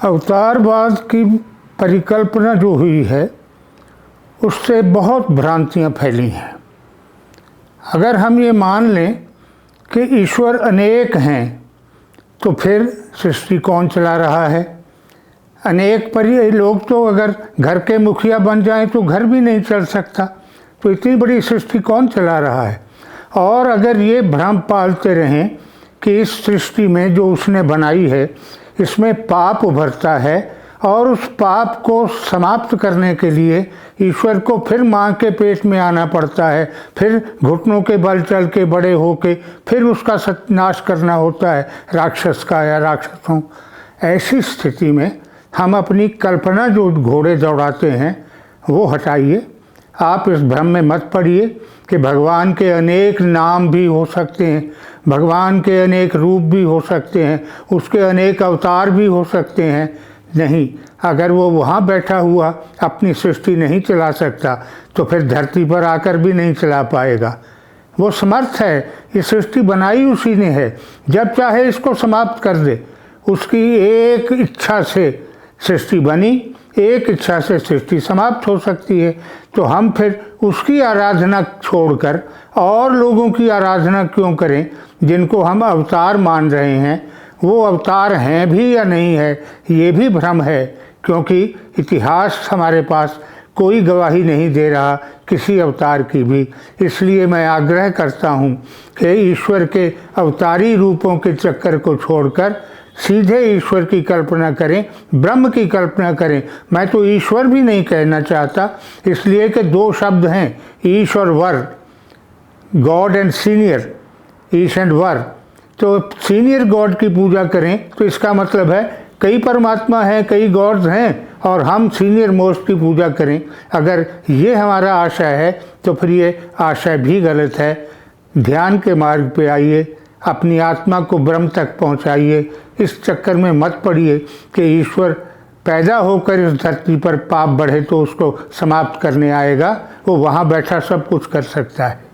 अवतारवाद की परिकल्पना जो हुई है उससे बहुत भ्रांतियां फैली हैं। अगर हम ये मान लें कि ईश्वर अनेक हैं तो फिर सृष्टि कौन चला रहा है? अनेक लोग तो अगर घर के मुखिया बन जाएं तो घर भी नहीं चल सकता, तो इतनी बड़ी सृष्टि कौन चला रहा है? और अगर ये भ्रम पालते रहें कि इस सृष्टि में जो उसने बनाई है इसमें पाप उभरता है और उस पाप को समाप्त करने के लिए ईश्वर को फिर माँ के पेट में आना पड़ता है, फिर घुटनों के बल चल के बड़े होके फिर उसका सत्यानाश करना होता है, राक्षस का या राक्षसों। ऐसी स्थिति में हम अपनी कल्पना जो घोड़े दौड़ाते हैं वो हटाइए। आप इस भ्रम में मत पड़िए कि भगवान के अनेक नाम भी हो सकते हैं, भगवान के अनेक रूप भी हो सकते हैं, उसके अनेक अवतार भी हो सकते हैं। नहीं, अगर वो वहाँ बैठा हुआ अपनी सृष्टि नहीं चला सकता तो फिर धरती पर आकर भी नहीं चला पाएगा। वो समर्थ है, ये सृष्टि बनाई उसी ने है, जब चाहे इसको समाप्त कर दे। उसकी एक इच्छा से सृष्टि बनी, एक इच्छा से सृष्टि समाप्त हो सकती है। तो हम फिर उसकी आराधना छोड़कर और लोगों की आराधना क्यों करें जिनको हम अवतार मान रहे हैं? वो अवतार हैं भी या नहीं है ये भी भ्रम है, क्योंकि इतिहास हमारे पास कोई गवाही नहीं दे रहा किसी अवतार की भी। इसलिए मैं आग्रह करता हूँ कि ईश्वर के अवतारी रूपों के चक्कर को छोड़कर सीधे ईश्वर की कल्पना करें, ब्रह्म की कल्पना करें। मैं तो ईश्वर भी नहीं कहना चाहता, इसलिए कि दो शब्द हैं, ईश और वर, गॉड एंड सीनियर, ईश एंड वर। तो सीनियर गॉड की पूजा करें तो इसका मतलब है कई परमात्मा हैं, कई गॉड्स हैं और हम सीनियर मोस्ट की पूजा करें। अगर ये हमारा आशय है तो फिर ये आशय भी गलत है। ध्यान के मार्ग पे आइए, अपनी आत्मा को ब्रह्म तक पहुंचाइए। इस चक्कर में मत पड़िए कि ईश्वर पैदा होकर इस धरती पर पाप बढ़े तो उसको समाप्त करने आएगा। वो वहाँ बैठा सब कुछ कर सकता है।